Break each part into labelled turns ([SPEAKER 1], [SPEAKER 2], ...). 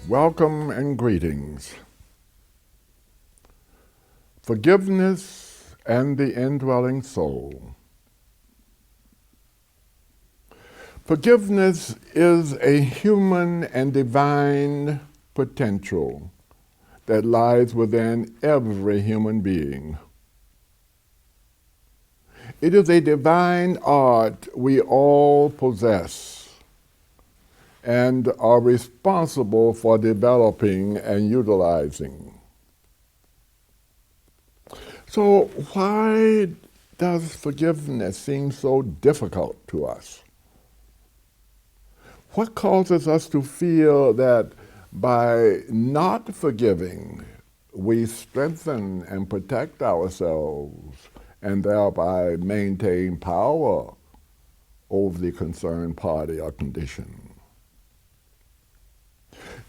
[SPEAKER 1] Welcome and greetings. Forgiveness and the indwelling soul. Forgiveness is a human and divine potential that lies within every human being. It is a divine art we all possess and are responsible for developing and utilizing. So why does forgiveness seem so difficult to us? What causes us to feel that by not forgiving, we strengthen and protect ourselves and thereby maintain power over the concerned party or condition?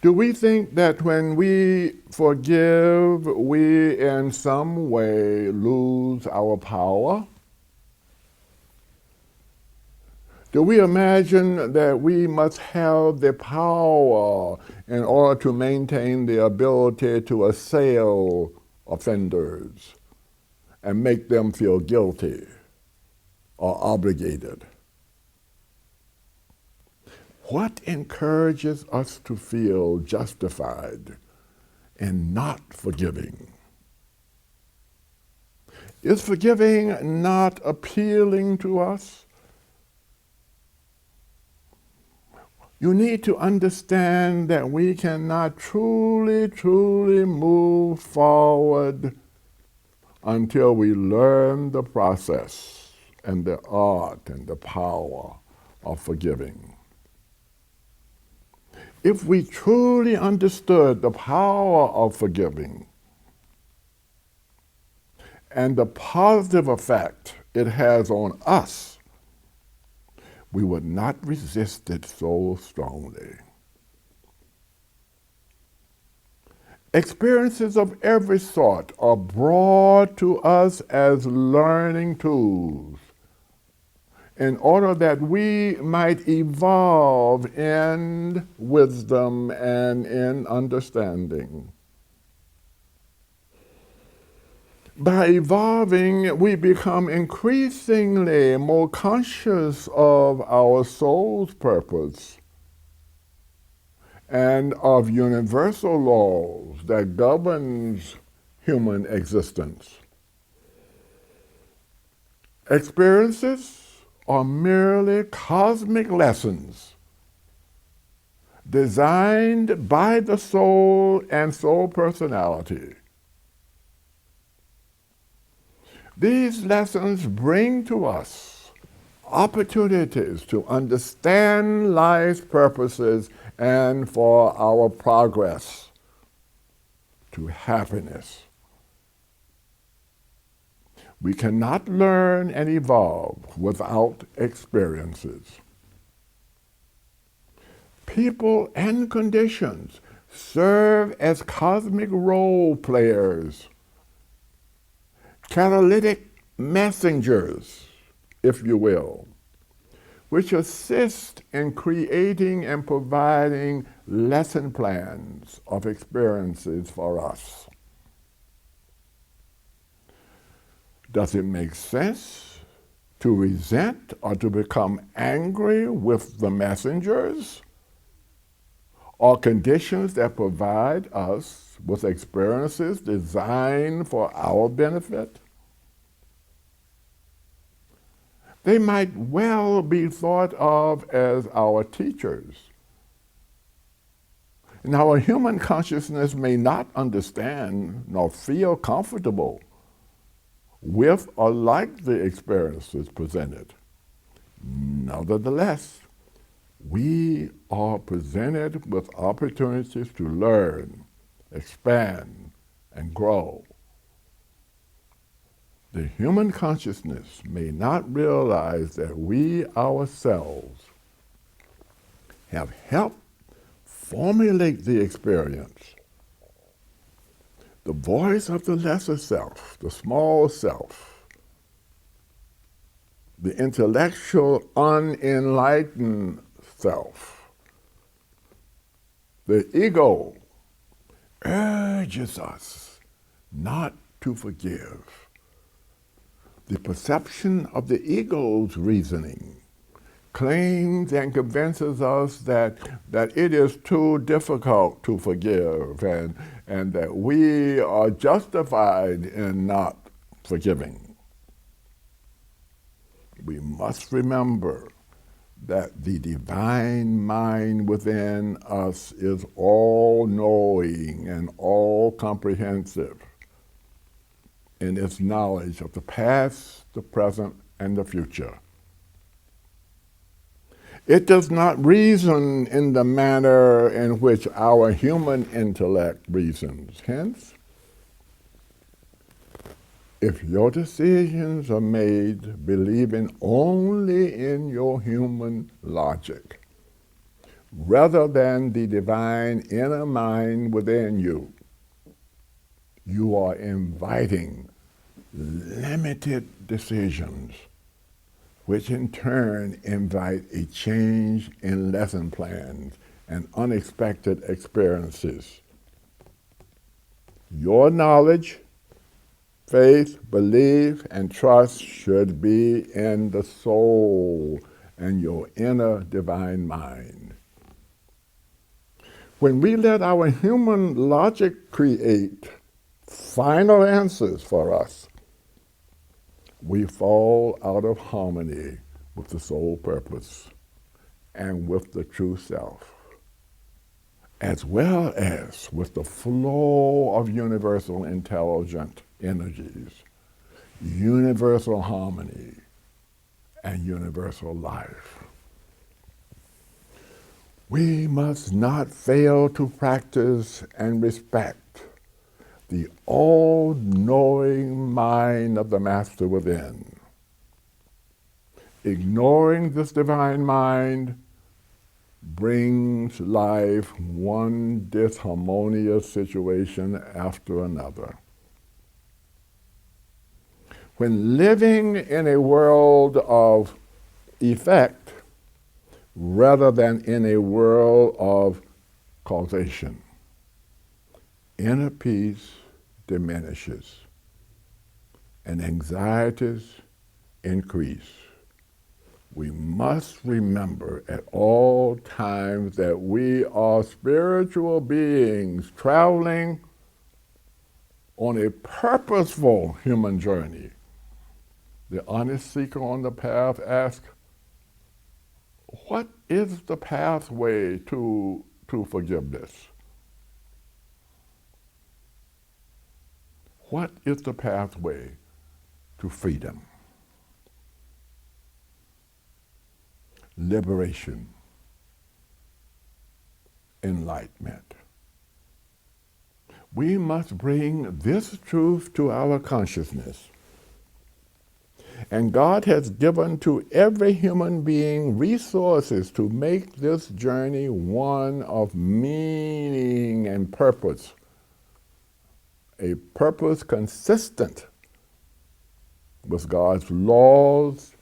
[SPEAKER 1] Do we think that when we forgive, we in some way lose our power? Do we imagine that we must have the power in order to maintain the ability to assail offenders and make them feel guilty or obligated? What encourages us to feel justified in not forgiving? Is forgiving not appealing to us? You need to understand that we cannot truly move forward until we learn the process and the art and the power of forgiving. If we truly understood the power of forgiving and the positive effect it has on us, we would not resist it so strongly. Experiences of every sort are brought to us as learning tools in order that we might evolve in wisdom and in understanding. By evolving, we become increasingly more conscious of our soul's purpose and of universal laws that governs human existence. Experiences are merely cosmic lessons designed by the soul and soul personality. These lessons bring to us opportunities to understand life's purposes and for our progress to happiness. We cannot learn and evolve without experiences. People and conditions serve as cosmic role players, catalytic messengers, if you will, which assist in creating and providing lesson plans of experiences for us. Does it make sense to resent or to become angry with the messengers or conditions that provide us with experiences designed for our benefit? They might well be thought of as our teachers. And our human consciousness may not understand nor feel comfortable with or like the experiences presented. Nevertheless, we are presented with opportunities to learn, expand, and grow. The human consciousness may not realize that we ourselves have helped formulate the experience. The voice of the lesser self, the small self, the intellectual, unenlightened self, The ego urges us not to forgive. The perception of the ego's reasoning claims and convinces us that it is too difficult to forgive and that we are justified in not forgiving. We must remember that the divine mind within us is all-knowing and all-comprehensive in its knowledge of the past, the present, and the future. It does not reason in the manner in which our human intellect reasons. Hence, if your decisions are made believing only in your human logic, rather than the divine inner mind within you, you are inviting limited decisions, which in turn invite a change in lesson plans and unexpected experiences. Your knowledge, faith, belief, and trust should be in the soul and your inner divine mind. When we let our human logic create final answers for us, we fall out of harmony with the soul purpose and with the true self, as well as with the flow of universal intelligent energies, universal harmony, and universal life. We must not fail to practice and respect the all-knowing mind of the Master within. Ignoring this divine mind brings life one disharmonious situation after another. When living in a world of effect rather than in a world of causation, inner peace diminishes and anxieties increase. We must remember at all times that we are spiritual beings traveling on a purposeful human journey. The honest seeker on the path asks, what is the pathway to forgiveness? What is the pathway to freedom, liberation, enlightenment? We must bring this truth to our consciousness. And God has given to every human being resources to make this journey one of meaning and purpose, a purpose consistent with God's laws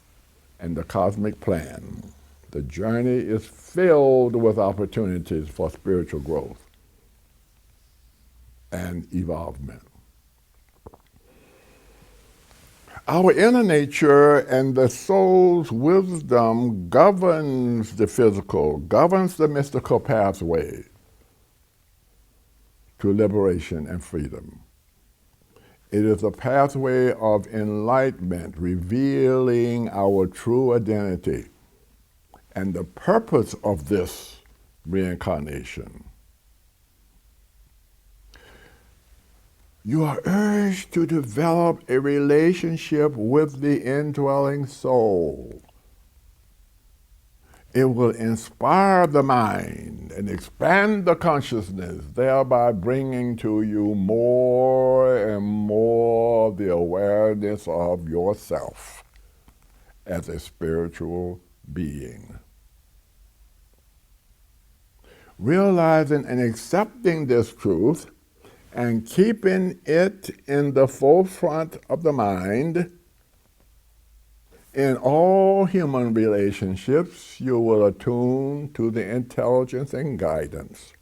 [SPEAKER 1] and the cosmic plan. The journey is filled with opportunities for spiritual growth and evolvement. Our inner nature and the soul's wisdom governs the physical, governs the mystical pathway to liberation and freedom. It is a pathway of enlightenment, revealing our true identity and the purpose of this reincarnation. You are urged to develop a relationship with the indwelling soul. It will inspire the mind and expand the consciousness, thereby bringing to you more and more the awareness of yourself as a spiritual being. Realizing and accepting this truth and keeping it in the forefront of the mind, in all human relationships, you will attune to the intelligence and guidance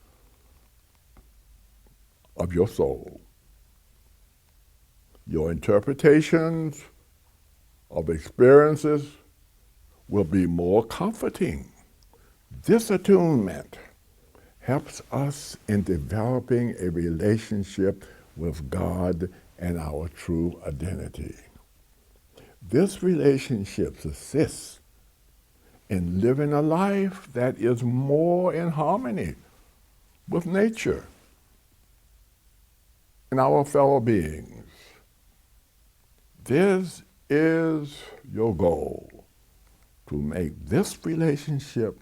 [SPEAKER 1] of your soul. Your interpretations of experiences will be more comforting. This attunement helps us in developing a relationship with God and our true identity. This relationship assists in living a life that is more in harmony with nature and our fellow beings. This is your goal, to make this relationship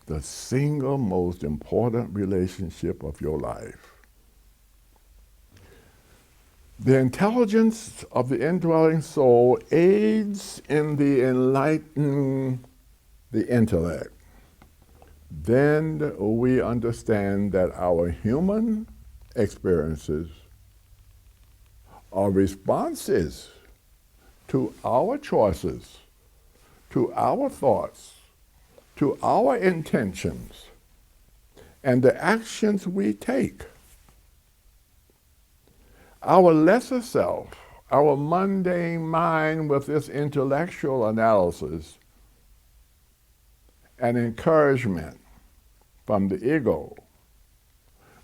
[SPEAKER 1] the single most important relationship of your life. The intelligence of the indwelling soul aids in the enlightening the intellect. Then we understand that our human experiences are responses to our choices, to our thoughts, to our intentions, and the actions we take. Our lesser self, our mundane mind with its intellectual analysis and encouragement from the ego,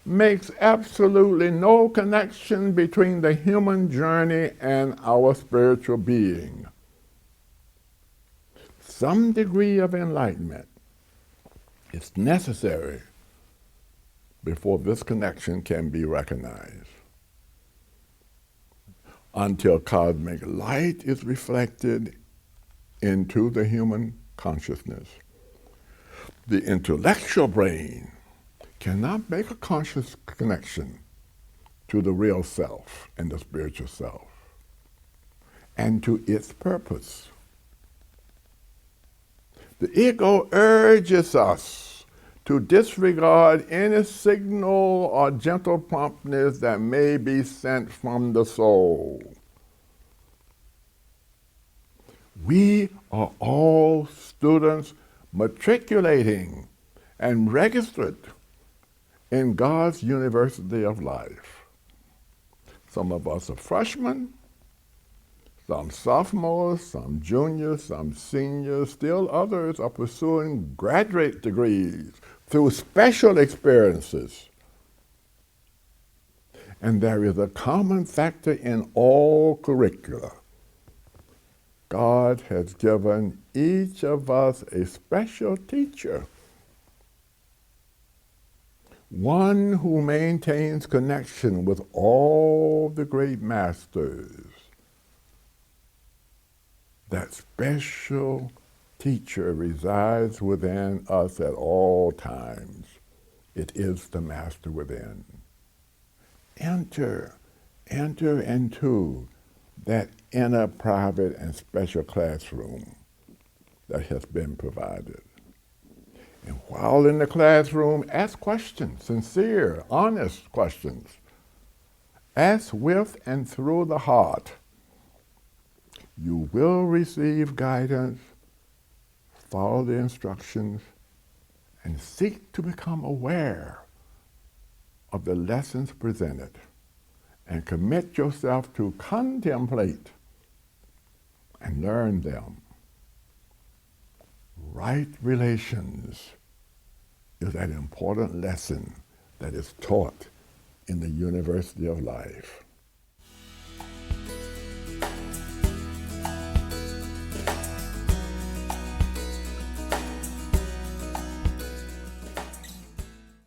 [SPEAKER 1] makes absolutely no connection between the human journey and our spiritual being. Some degree of enlightenment is necessary before this connection can be recognized. Until cosmic light is reflected into the human consciousness, the intellectual brain cannot make a conscious connection to the real self and the spiritual self and to its purpose. The ego urges us to disregard any signal or gentle promptness that may be sent from the soul. We are all students matriculating and registered in God's University of Life. Some of us are freshmen, some sophomores, some juniors, some seniors. Still others are pursuing graduate degrees through special experiences. And there is a common factor in all curricula. God has given each of us a special teacher, one who maintains connection with all the great masters. That special teacher resides within us at all times. It is the master within. Enter into that inner private and special classroom that has been provided. And while in the classroom, ask questions, sincere, honest questions. Ask with and through the heart. You will receive guidance, follow the instructions, and seek to become aware of the lessons presented, and commit yourself to contemplate and learn them. Right relations is an important lesson that is taught in the University of Life.